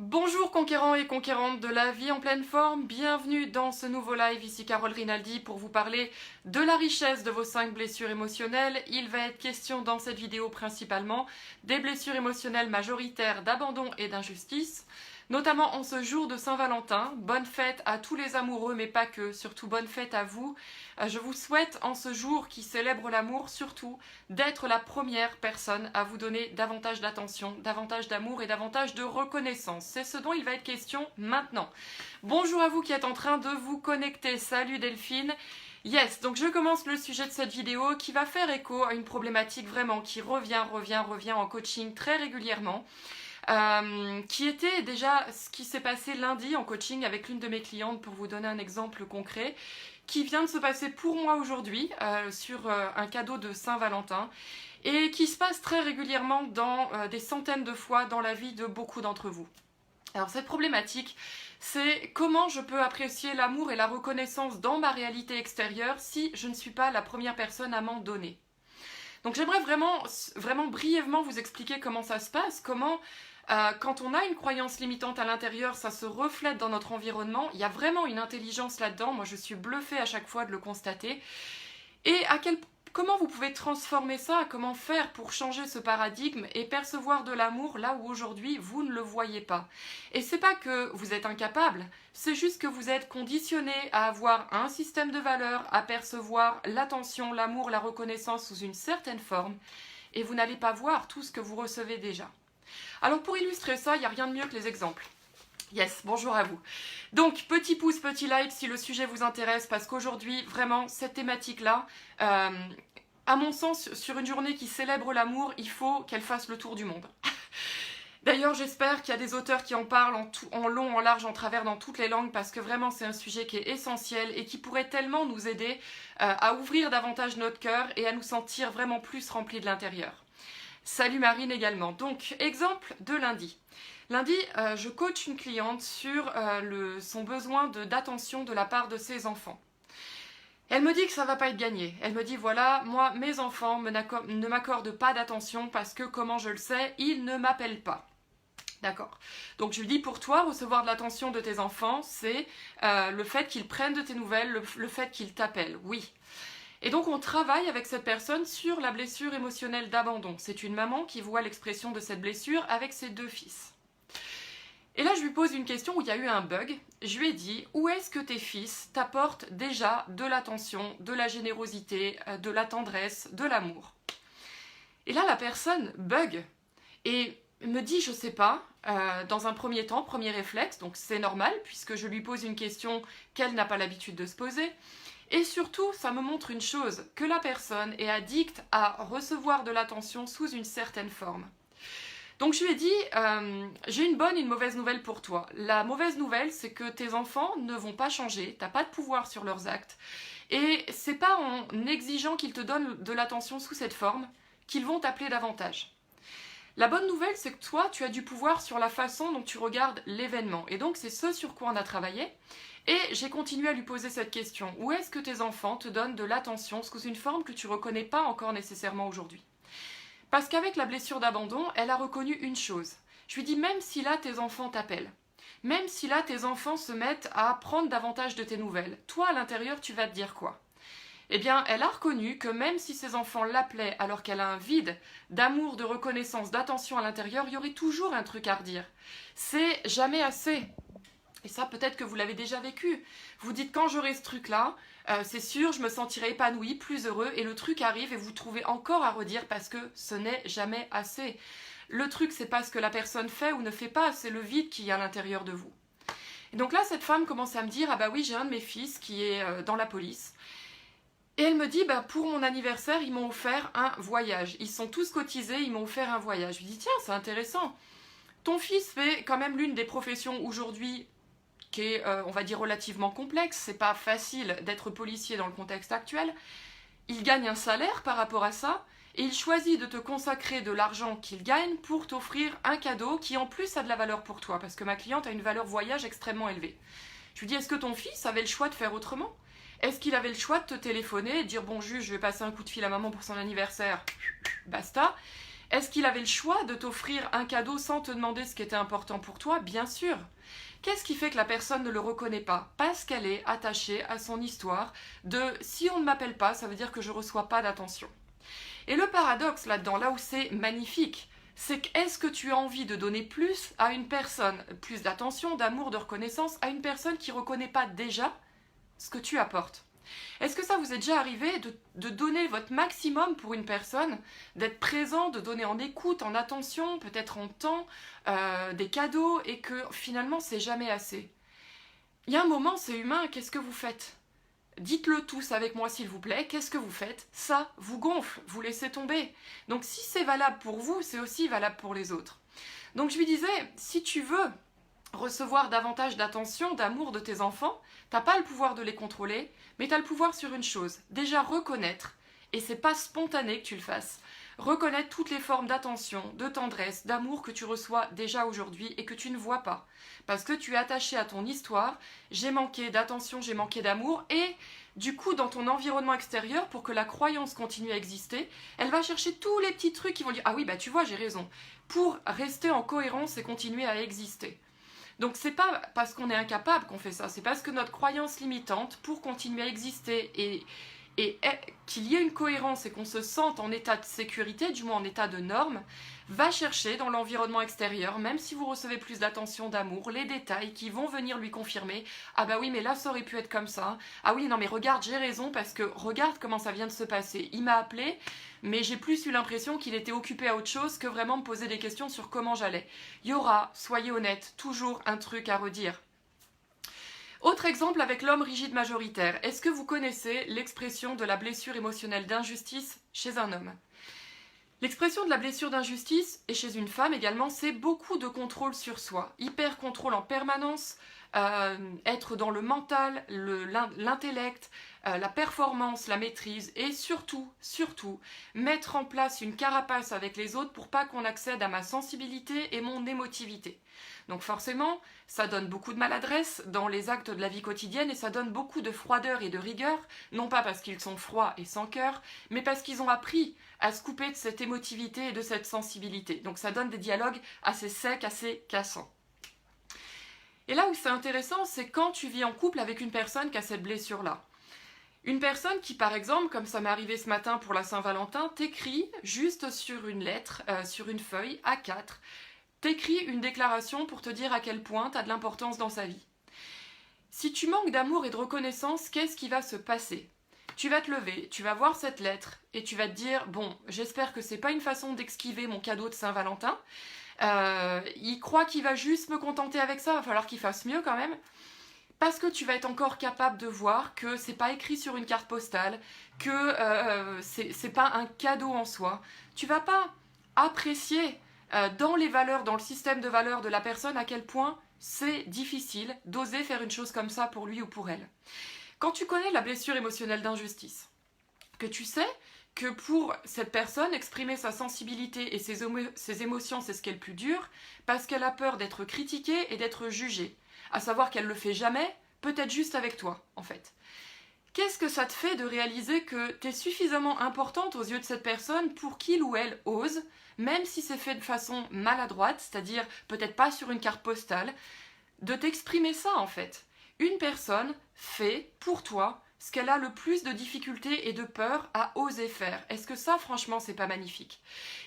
Bonjour conquérants et conquérantes de la vie en pleine forme, bienvenue dans ce nouveau live, ici Carole Rinaldi pour vous parler de la richesse de vos 5 blessures émotionnelles. Il va être question dans cette vidéo principalement des blessures émotionnelles majoritaires d'abandon et d'injustice, notamment en ce jour de Saint-Valentin. Bonne fête à tous les amoureux, mais pas que, surtout bonne fête à vous. Je vous souhaite en ce jour qui célèbre l'amour, surtout d'être la première personne à vous donner davantage d'attention, davantage d'amour et davantage de reconnaissance. C'est ce dont il va être question maintenant. Bonjour à vous qui êtes en train de vous connecter. Salut Delphine. Yes, donc je commence le sujet de cette vidéo qui va faire écho à une problématique vraiment qui revient en coaching très régulièrement. Qui était déjà ce qui s'est passé lundi en coaching avec l'une de mes clientes, pour vous donner un exemple concret, qui vient de se passer pour moi aujourd'hui sur un cadeau de Saint-Valentin et qui se passe très régulièrement dans des centaines de fois dans la vie de beaucoup d'entre vous. Alors cette problématique, c'est comment je peux apprécier l'amour et la reconnaissance dans ma réalité extérieure si je ne suis pas la première personne à m'en donner. Donc j'aimerais vraiment brièvement vous expliquer comment ça se passe, comment quand on a une croyance limitante à l'intérieur, ça se reflète dans notre environnement. Il y a vraiment une intelligence là-dedans, moi je suis bluffée à chaque fois de le constater. Et comment vous pouvez transformer ça, comment faire pour changer ce paradigme et percevoir de l'amour là où aujourd'hui vous ne le voyez pas. Et c'est pas que vous êtes incapable, c'est juste que vous êtes conditionné à avoir un système de valeurs, à percevoir l'attention, l'amour, la reconnaissance sous une certaine forme, et vous n'allez pas voir tout ce que vous recevez déjà. Alors pour illustrer ça, il n'y a rien de mieux que les exemples. Yes, bonjour à vous. Donc, petit pouce, petit like si le sujet vous intéresse, parce qu'aujourd'hui, vraiment, cette thématique-là, à mon sens, sur une journée qui célèbre l'amour, il faut qu'elle fasse le tour du monde. D'ailleurs, j'espère qu'il y a des auteurs qui en parlent en long, en large, en travers, dans toutes les langues, parce que vraiment, c'est un sujet qui est essentiel et qui pourrait tellement nous aider à ouvrir davantage notre cœur et à nous sentir vraiment plus remplis de l'intérieur. Salut Marine également. Donc, exemple de lundi. Lundi, je coach une cliente sur son besoin d'attention de la part de ses enfants. Elle me dit que ça ne va pas être gagné. Elle me dit, voilà, moi, mes enfants ne m'accordent pas d'attention parce que, comment je le sais, ils ne m'appellent pas. D'accord. Donc je lui dis, pour toi, recevoir de l'attention de tes enfants, c'est le fait qu'ils prennent de tes nouvelles, le fait qu'ils t'appellent. Oui. Et donc on travaille avec cette personne sur la blessure émotionnelle d'abandon. C'est une maman qui voit l'expression de cette blessure avec ses 2 fils. Et là je lui pose une question où il y a eu un bug. Je lui ai dit, où est-ce que tes fils t'apportent déjà de l'attention, de la générosité, de la tendresse, de l'amour? Et là la personne bug et me dit, je sais pas, dans un premier temps, premier réflexe, donc c'est normal puisque je lui pose une question qu'elle n'a pas l'habitude de se poser. Et surtout, ça me montre une chose, que la personne est addicte à recevoir de l'attention sous une certaine forme. Donc je lui ai dit, j'ai une bonne et une mauvaise nouvelle pour toi. La mauvaise nouvelle, c'est que tes enfants ne vont pas changer, tu n'as pas de pouvoir sur leurs actes. Et c'est pas en exigeant qu'ils te donnent de l'attention sous cette forme qu'ils vont t'appeler davantage. La bonne nouvelle, c'est que toi, tu as du pouvoir sur la façon dont tu regardes l'événement. Et donc c'est ce sur quoi on a travaillé. Et j'ai continué à lui poser cette question. Où est-ce que tes enfants te donnent de l'attention sous une forme que tu ne reconnais pas encore nécessairement aujourd'hui? Parce qu'avec la blessure d'abandon, elle a reconnu une chose. Je lui dis, même si là tes enfants t'appellent, même si là tes enfants se mettent à prendre davantage de tes nouvelles, toi à l'intérieur tu vas te dire quoi? Eh bien, elle a reconnu que même si ses enfants l'appelaient alors qu'elle a un vide d'amour, de reconnaissance, d'attention à l'intérieur, il y aurait toujours un truc à redire. C'est jamais assez. Et ça, peut-être que vous l'avez déjà vécu. Vous dites, quand j'aurai ce truc-là, c'est sûr, je me sentirai épanoui, plus heureux, et le truc arrive et vous trouvez encore à redire parce que ce n'est jamais assez. Le truc, c'est pas ce que la personne fait ou ne fait pas, c'est le vide qui est à l'intérieur de vous. Et donc là, cette femme commence à me dire, ah bah oui, j'ai un de mes fils qui est dans la police. Et elle me dit, bah pour mon anniversaire, ils m'ont offert un voyage. Ils sont tous cotisés, ils m'ont offert un voyage. Je lui dis, tiens, c'est intéressant. Ton fils fait quand même l'une des professions aujourd'hui qui est, on va dire, relativement complexe. C'est pas facile d'être policier dans le contexte actuel. Il gagne un salaire par rapport à ça et il choisit de te consacrer de l'argent qu'il gagne pour t'offrir un cadeau qui en plus a de la valeur pour toi, parce que ma cliente a une valeur voyage extrêmement élevée. Je lui dis, est-ce que ton fils avait le choix de faire autrement? Est-ce qu'il avait le choix de te téléphoner et de dire, bon juge, je vais passer un coup de fil à maman pour son anniversaire, basta? Est-ce qu'il avait le choix de t'offrir un cadeau sans te demander ce qui était important pour toi? Bien sûr. Qu'est-ce qui fait que la personne ne le reconnaît pas? Parce qu'elle est attachée à son histoire de si on ne m'appelle pas, ça veut dire que je ne reçois pas d'attention. Et le paradoxe là-dedans, là où c'est magnifique, c'est que est-ce que tu as envie de donner plus à une personne, plus d'attention, d'amour, de reconnaissance, à une personne qui ne reconnaît pas déjà ce que tu apportes? Est-ce que ça vous est déjà arrivé de donner votre maximum pour une personne, d'être présent, de donner en écoute, en attention, peut-être en temps, des cadeaux, et que finalement c'est jamais assez? Il y a un moment, c'est humain, qu'est-ce que vous faites? Dites-le tous avec moi s'il vous plaît, qu'est-ce que vous faites? Ça vous gonfle, vous laissez tomber. Donc si c'est valable pour vous, c'est aussi valable pour les autres. Donc je lui disais, si tu veux recevoir davantage d'attention, d'amour de tes enfants, t'as pas le pouvoir de les contrôler, mais tu as le pouvoir sur une chose, déjà reconnaître, et c'est pas spontané que tu le fasses, reconnaître toutes les formes d'attention, de tendresse, d'amour que tu reçois déjà aujourd'hui et que tu ne vois pas. Parce que tu es attaché à ton histoire, j'ai manqué d'attention, j'ai manqué d'amour, et du coup dans ton environnement extérieur, pour que la croyance continue à exister, elle va chercher tous les petits trucs qui vont dire « Ah oui, bah tu vois, j'ai raison », pour rester en cohérence et continuer à exister. Donc c'est pas parce qu'on est incapable qu'on fait ça, c'est parce que notre croyance limitante, pour continuer à exister et qu'il y ait une cohérence et qu'on se sente en état de sécurité, du moins en état de norme, va chercher dans l'environnement extérieur, même si vous recevez plus d'attention, d'amour, les détails qui vont venir lui confirmer « Ah bah oui, mais là ça aurait pu être comme ça. Ah oui, non mais regarde, j'ai raison parce que regarde comment ça vient de se passer. Il m'a appelé, mais j'ai plus eu l'impression qu'il était occupé à autre chose que vraiment me poser des questions sur comment j'allais. » Il y aura, soyez honnête, toujours un truc à redire. Autre exemple avec l'homme rigide majoritaire. Est-ce que vous connaissez l'expression de la blessure émotionnelle d'injustice chez un homme? L'expression de la blessure d'injustice, et chez une femme également, c'est beaucoup de contrôle sur soi. Hyper contrôle en permanence, être dans le mental, l'intellect, la performance, la maîtrise, et surtout, mettre en place une carapace avec les autres pour pas qu'on accède à ma sensibilité et mon émotivité. Donc forcément, ça donne beaucoup de maladresse dans les actes de la vie quotidienne et ça donne beaucoup de froideur et de rigueur, non pas parce qu'ils sont froids et sans cœur, mais parce qu'ils ont appris à se couper de cette émotivité et de cette sensibilité. Donc ça donne des dialogues assez secs, assez cassants. Et là où c'est intéressant, c'est quand tu vis en couple avec une personne qui a cette blessure-là. Une personne qui, par exemple, comme ça m'est arrivé ce matin pour la Saint-Valentin, t'écrit juste sur une lettre, sur une feuille A4, t'écris une déclaration pour te dire à quel point tu as de l'importance dans sa vie. Si tu manques d'amour et de reconnaissance, qu'est-ce qui va se passer? Tu vas te lever, tu vas voir cette lettre et tu vas te dire « Bon, j'espère que c'est pas une façon d'esquiver mon cadeau de Saint-Valentin. Il croit qu'il va juste me contenter avec ça, va falloir qu'il fasse mieux quand même. » Parce que tu vas être encore capable de voir que c'est pas écrit sur une carte postale, que c'est pas un cadeau en soi. Tu vas pas apprécier dans les valeurs, dans le système de valeurs de la personne, à quel point c'est difficile d'oser faire une chose comme ça pour lui ou pour elle. Quand tu connais la blessure émotionnelle d'injustice, que tu sais que pour cette personne, exprimer sa sensibilité et ses émotions, c'est ce qui est le plus dur, parce qu'elle a peur d'être critiquée et d'être jugée, à savoir qu'elle le fait jamais, peut-être juste avec toi, en fait. Qu'est-ce que ça te fait de réaliser que tu es suffisamment importante aux yeux de cette personne pour qu'il ou elle ose, même si c'est fait de façon maladroite, c'est-à-dire peut-être pas sur une carte postale, de t'exprimer ça en fait. Une personne fait pour toi ce qu'elle a le plus de difficultés et de peur à oser faire. Est-ce que ça, franchement, c'est pas magnifique?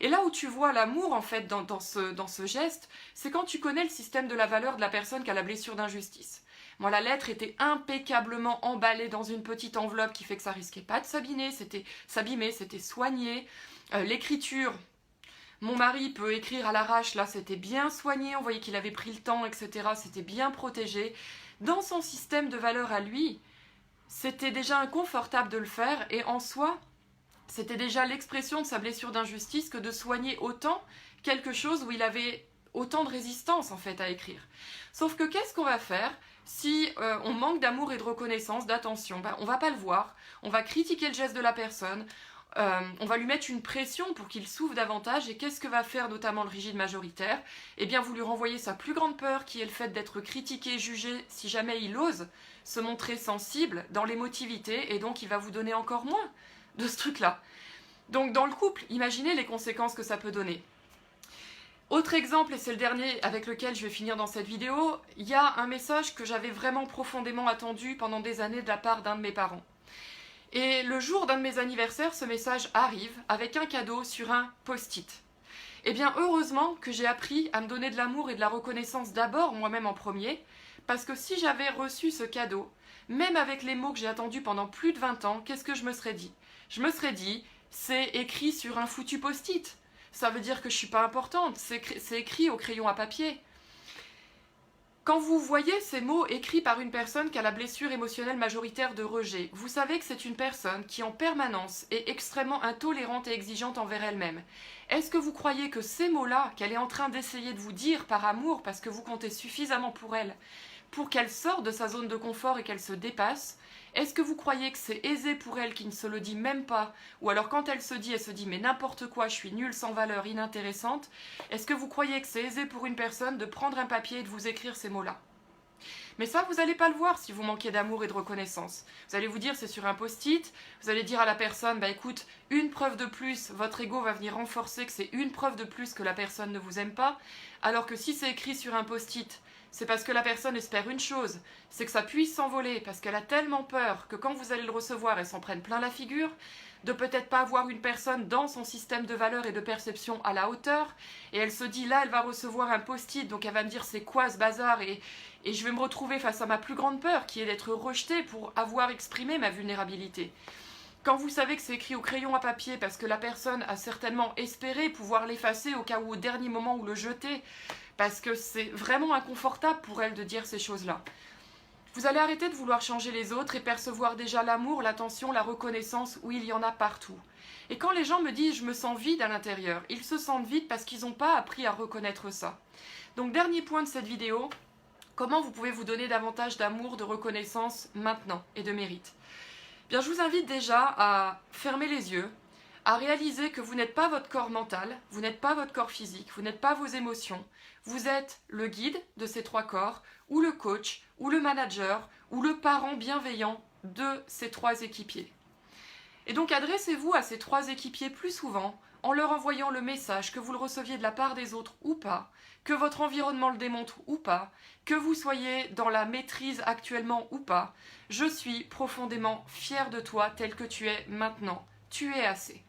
Et là où tu vois l'amour en fait dans ce geste, c'est quand tu connais le système de la valeur de la personne qui a la blessure d'injustice. Moi, la lettre était impeccablement emballée dans une petite enveloppe qui fait que ça risquait pas de s'abîmer, c'était soigné. L'écriture, mon mari peut écrire à l'arrache, là c'était bien soigné, on voyait qu'il avait pris le temps, etc. C'était bien protégé. Dans son système de valeur à lui, c'était déjà inconfortable de le faire et en soi, c'était déjà l'expression de sa blessure d'injustice que de soigner autant quelque chose où il avait autant de résistance en fait à écrire. Sauf que qu'est-ce qu'on va faire si on manque d'amour et de reconnaissance, d'attention? On va pas le voir, on va critiquer le geste de la personne, on va lui mettre une pression pour qu'il s'ouvre davantage. Et qu'est-ce que va faire notamment le rigide majoritaire? Eh bien vous lui renvoyez sa plus grande peur qui est le fait d'être critiqué, jugé si jamais il ose se montrer sensible dans l'émotivité et donc il va vous donner encore moins de ce truc-là. Donc dans le couple, imaginez les conséquences que ça peut donner. Autre exemple, et c'est le dernier avec lequel je vais finir dans cette vidéo, il y a un message que j'avais vraiment profondément attendu pendant des années de la part d'un de mes parents. Et le jour d'un de mes anniversaires, ce message arrive avec un cadeau sur un post-it. Eh bien, heureusement que j'ai appris à me donner de l'amour et de la reconnaissance d'abord moi-même en premier, parce que si j'avais reçu ce cadeau, même avec les mots que j'ai attendus pendant plus de 20 ans, qu'est-ce que je me serais dit? Je me serais dit, c'est écrit sur un foutu post-it. Ça veut dire que je ne suis pas importante, c'est écrit au crayon à papier. Quand vous voyez ces mots écrits par une personne qui a la blessure émotionnelle majoritaire de rejet, vous savez que c'est une personne qui en permanence est extrêmement intolérante et exigeante envers elle-même. Est-ce que vous croyez que ces mots-là, qu'elle est en train d'essayer de vous dire par amour, parce que vous comptez suffisamment pour elle, pour qu'elle sorte de sa zone de confort et qu'elle se dépasse, est-ce que vous croyez que c'est aisé pour elle qui ne se le dit même pas, ou alors quand elle se dit mais n'importe quoi, je suis nulle, sans valeur, inintéressante, est-ce que vous croyez que c'est aisé pour une personne de prendre un papier et de vous écrire ces mots-là? Mais ça, vous n'allez pas le voir si vous manquez d'amour et de reconnaissance. Vous allez vous dire, c'est sur un post-it, vous allez dire à la personne, bah écoute, une preuve de plus, votre ego va venir renforcer que c'est une preuve de plus que la personne ne vous aime pas, alors que si c'est écrit sur un post-it, c'est parce que la personne espère une chose, c'est que ça puisse s'envoler, parce qu'elle a tellement peur que quand vous allez le recevoir, elle s'en prenne plein la figure, de peut-être pas avoir une personne dans son système de valeurs et de perception à la hauteur, et elle se dit là, elle va recevoir un post-it, donc elle va me dire c'est quoi ce bazar, et je vais me retrouver face à ma plus grande peur, qui est d'être rejetée pour avoir exprimé ma vulnérabilité. Quand vous savez que c'est écrit au crayon à papier parce que la personne a certainement espéré pouvoir l'effacer au cas où au dernier moment ou le jeter, parce que c'est vraiment inconfortable pour elle de dire ces choses-là. Vous allez arrêter de vouloir changer les autres et percevoir déjà l'amour, l'attention, la reconnaissance où il y en a partout. Et quand les gens me disent « je me sens vide à l'intérieur », ils se sentent vides parce qu'ils n'ont pas appris à reconnaître ça. Donc dernier point de cette vidéo, comment vous pouvez vous donner davantage d'amour, de reconnaissance maintenant et de mérite? Bien, je vous invite déjà à fermer les yeux, à réaliser que vous n'êtes pas votre corps mental, vous n'êtes pas votre corps physique, vous n'êtes pas vos émotions, vous êtes le guide de ces trois corps, ou le coach, ou le manager, ou le parent bienveillant de ces trois équipiers. Et donc adressez-vous à ces trois équipiers plus souvent en leur envoyant le message, que vous le receviez de la part des autres ou pas, que votre environnement le démontre ou pas, que vous soyez dans la maîtrise actuellement ou pas, je suis profondément fière de toi tel que tu es maintenant. Tu es assez.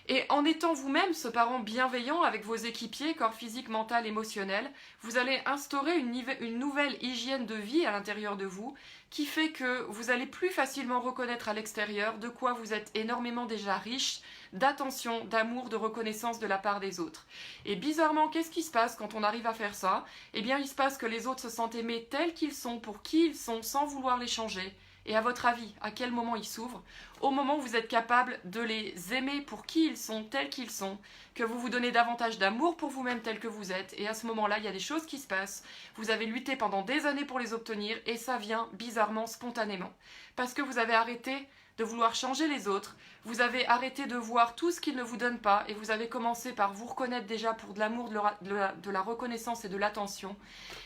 Et en étant vous-même ce parent bienveillant avec vos équipiers, corps physique, mental, émotionnel, vous allez instaurer une nouvelle hygiène de vie à l'intérieur de vous qui fait que vous allez plus facilement reconnaître à l'extérieur de quoi vous êtes énormément déjà riche, d'attention, d'amour, de reconnaissance de la part des autres. Et bizarrement, qu'est-ce qui se passe quand on arrive à faire ça? Eh bien, il se passe que les autres se sentent aimés tels qu'ils sont, pour qui ils sont, sans vouloir les changer. Et à votre avis, à quel moment ils s'ouvrent? Au moment où vous êtes capable de les aimer pour qui ils sont, tels qu'ils sont, que vous vous donnez davantage d'amour pour vous-même tel que vous êtes, et à ce moment-là, il y a des choses qui se passent. Vous avez lutté pendant des années pour les obtenir, et ça vient bizarrement, spontanément. Parce que vous avez arrêté de vouloir changer les autres, vous avez arrêté de voir tout ce qu'ils ne vous donnent pas, et vous avez commencé par vous reconnaître déjà pour de l'amour, de la reconnaissance et de l'attention,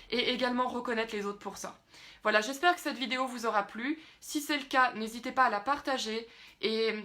et également reconnaître les autres pour ça. Voilà, j'espère que cette vidéo vous aura plu. Si c'est le cas, n'hésitez pas à la partager et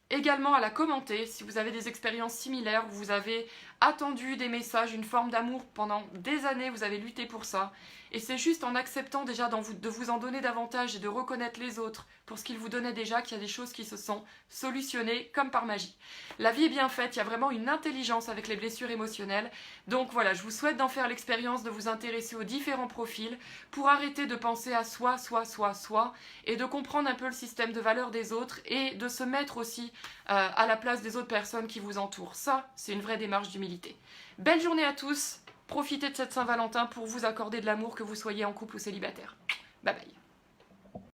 également à la commenter si vous avez des expériences similaires, où vous avez attendu des messages, une forme d'amour pendant des années, vous avez lutté pour ça. Et c'est juste en acceptant déjà de vous en donner davantage et de reconnaître les autres pour ce qu'ils vous donnaient déjà qu'il y a des choses qui se sont solutionnées comme par magie. La vie est bien faite, il y a vraiment une intelligence avec les blessures émotionnelles. Donc voilà, je vous souhaite d'en faire l'expérience, de vous intéresser aux différents profils pour arrêter de penser à soi, et de comprendre un peu le système de valeurs des autres et de se mettre aussi à la place des autres personnes qui vous entourent. Ça, c'est une vraie démarche d'humilité. Belle journée à tous! Profitez de cette Saint-Valentin pour vous accorder de l'amour, que vous soyez en couple ou célibataire. Bye bye.